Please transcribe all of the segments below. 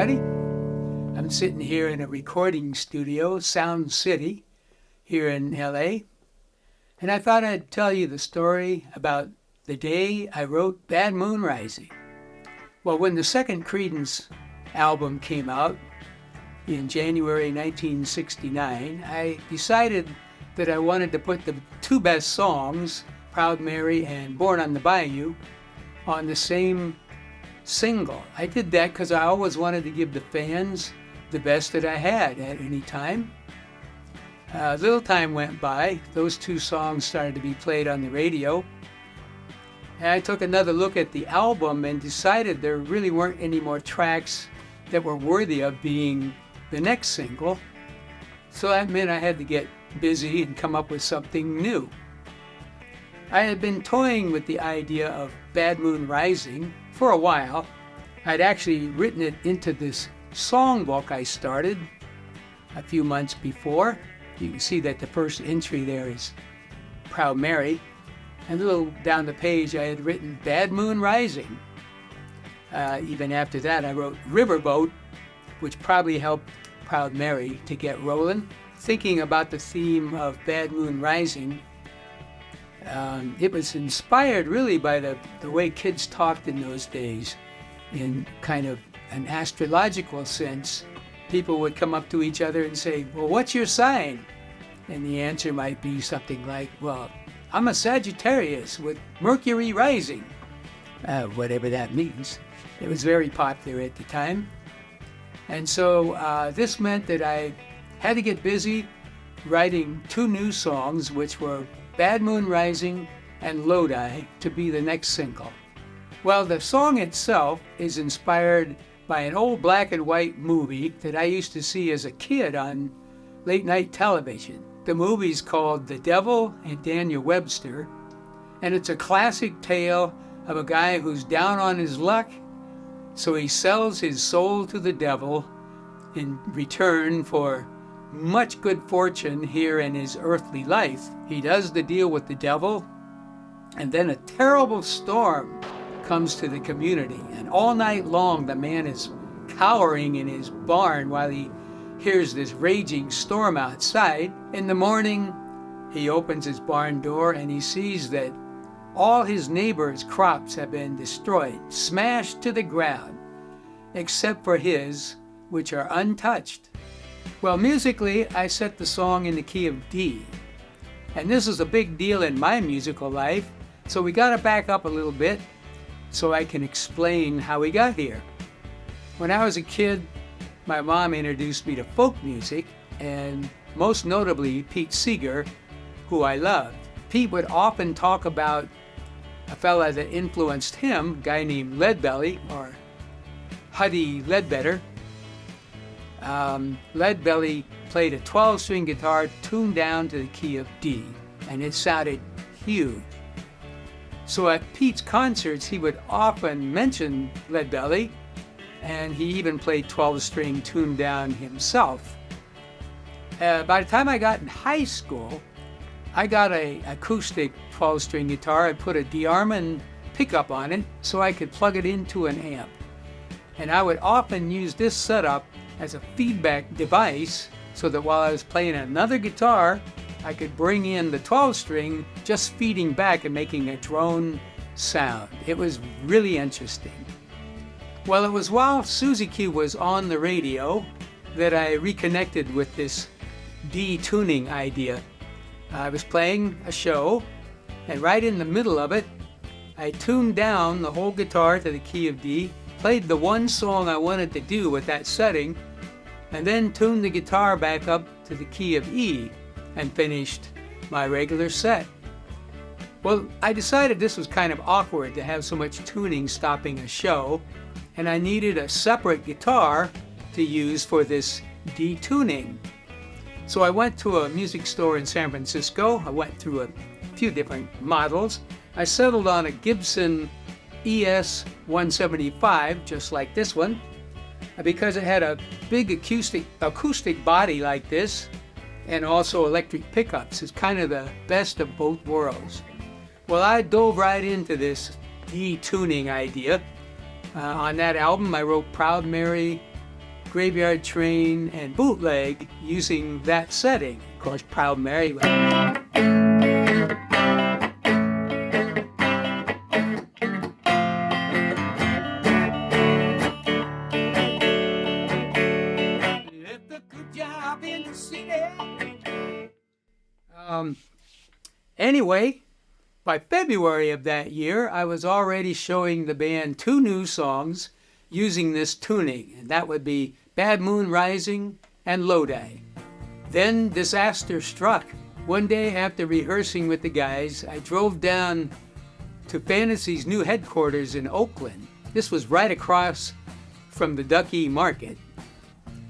everybody. I'm sitting here in a recording studio, Sound City, here in LA. And I thought I'd tell you the story about the day I wrote Bad Moon Rising. Well, when the second Creedence album came out in January 1969, I decided that I wanted to put the two best songs, Proud Mary and Born on the Bayou, on the same single. I did that because I always wanted to give the fans the best that I had at any time. A little time went by. Those two songs started to be played on the radio. And I took another look at the album and decided there really weren't any more tracks that were worthy of being the next single. So that meant I had to get busy and come up with something new. I had been toying with the idea of Bad Moon Rising for a while. I'd actually written it into this songbook I started a few months before. You can see that the first entry there is Proud Mary. And a little down the page I had written Bad Moon Rising. Even after that I wrote Riverboat, which probably helped Proud Mary to get rolling. Thinking about the theme of Bad Moon Rising, it was inspired really by the way kids talked in those days. In kind of an astrological sense, people would come up to each other and say, well, what's your sign? And the answer might be something like, well, I'm a Sagittarius with Mercury rising. Whatever that means. It was very popular at the time. And so this meant that I had to get busy writing two new songs, which were Bad Moon Rising and Lodi, to be the next single. Well, the song itself is inspired by an old black and white movie that I used to see as a kid on late night television. The movie's called The Devil and Daniel Webster, and it's a classic tale of a guy who's down on his luck, so he sells his soul to the devil in return for much good fortune here in his earthly life. He does the deal with the devil, and then a terrible storm comes to the community, and all night long the man is cowering in his barn while he hears this raging storm outside. In the morning, he opens his barn door and he sees that all his neighbors' crops have been destroyed, smashed to the ground, except for his, which are untouched. Well, musically, I set the song in the key of D. And this is a big deal in my musical life, so we got to back up a little bit so I can explain how we got here. When I was a kid, my mom introduced me to folk music, and most notably Pete Seeger, who I loved. Pete would often talk about a fella that influenced him, a guy named Leadbelly, or Huddy Ledbetter. Leadbelly played a 12-string guitar tuned down to the key of D, and it sounded huge. So at Pete's concerts, he would often mention Leadbelly, and he even played 12-string tuned down himself. By the time I got in high school, I got an acoustic 12-string guitar. I put a DeArmond pickup on it so I could plug it into an amp. And I would often use this setup as a feedback device so that while I was playing another guitar, I could bring in the 12-string just feeding back and making a drone sound. It was really interesting. Well, it was while Susie Q was on the radio that I reconnected with this D tuning idea. I was playing a show, and right in the middle of it, I tuned down the whole guitar to the key of D, played the one song I wanted to do with that setting, and then tuned the guitar back up to the key of E and finished my regular set. Well, I decided this was kind of awkward to have so much tuning stopping a show, and I needed a separate guitar to use for this detuning. So I went to a music store in San Francisco. I went through a few different models. I settled on a Gibson ES 175, just like this one, because it had a big acoustic body like this, and also electric pickups. It's kind of the best of both worlds. Well, I dove right into this detuning idea. On that album, I wrote Proud Mary Graveyard Train, and Bootleg using that setting. Of course, Proud Mary. Anyway, by February of that year, I was already showing the band 2 new songs using this tuning, and that would be Bad Moon Rising and Lodi. Then disaster struck. One day after rehearsing with the guys, I drove down to Fantasy's new headquarters in Oakland. This was right across from the Ducky Market.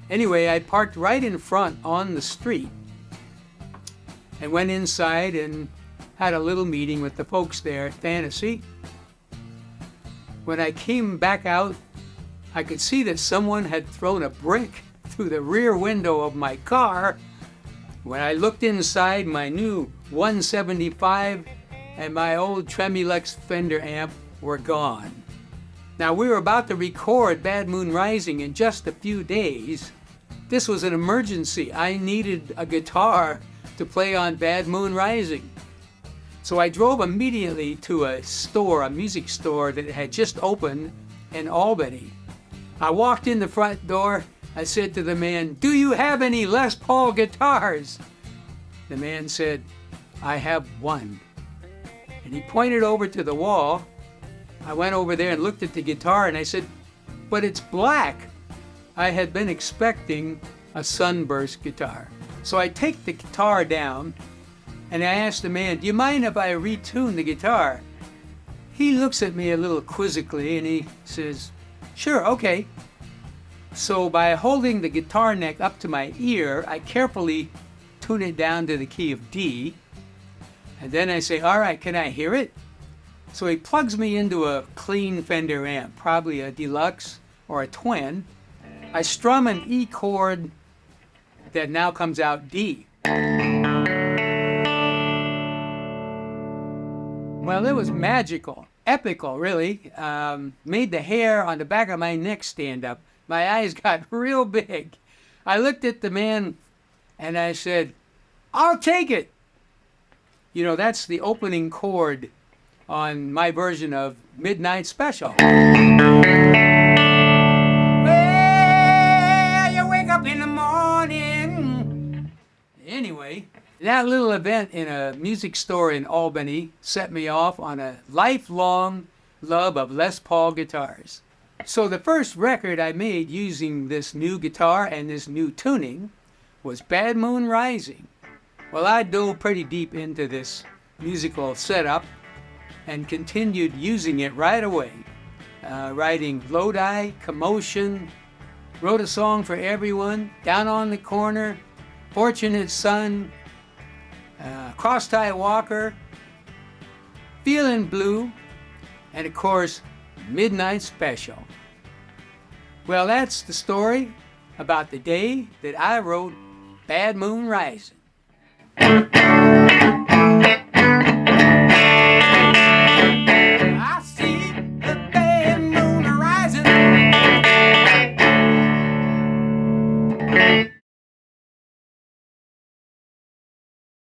Anyway, I parked right in front on the street and went inside and had a little meeting with the folks there at Fantasy. When I came back out, I could see that someone had thrown a brick through the rear window of my car. When I looked inside, my new 175 and my old Tremulux Fender amp were gone. Now, we were about to record Bad Moon Rising in just a few days. This was an emergency. I needed a guitar to play on Bad Moon Rising. So I drove immediately to a store, a music store that had just opened in Albany. I walked in the front door. I said to the man, "Do you have any Les Paul guitars?" The man said, "I have one." And he pointed over to the wall. I went over there and looked at the guitar and I said, "But it's black." I had been expecting a Sunburst guitar. So I take the guitar down and I asked the man, "Do you mind if I retune the guitar?" He looks at me a little quizzically and he says, "Sure, okay." So by holding the guitar neck up to my ear, I carefully tune it down to the key of D. And then I say, "All right, can I hear it?" So he plugs me into a clean Fender amp, probably a deluxe or a twin. I strum an E chord that now comes out D. Well, it was magical, epical, really. Made the hair on the back of my neck stand up. My eyes got real big. I looked at the man and I said, "I'll take it." You know, that's the opening chord on my version of Midnight Special. Well, you wake up in the morning. Anyway, that little event in a music store in Albany set me off on a lifelong love of Les Paul guitars. So the first record I made using this new guitar and this new tuning was Bad Moon Rising. Well, I dove pretty deep into this musical setup and continued using it right away. Writing Lodi, Commotion, wrote a song for everyone, Down on the Corner, Fortunate Son, Cross-Tie Walker, Feelin' Blue, and of course, Midnight Special. Well, that's the story about the day that I wrote Bad Moon Rising.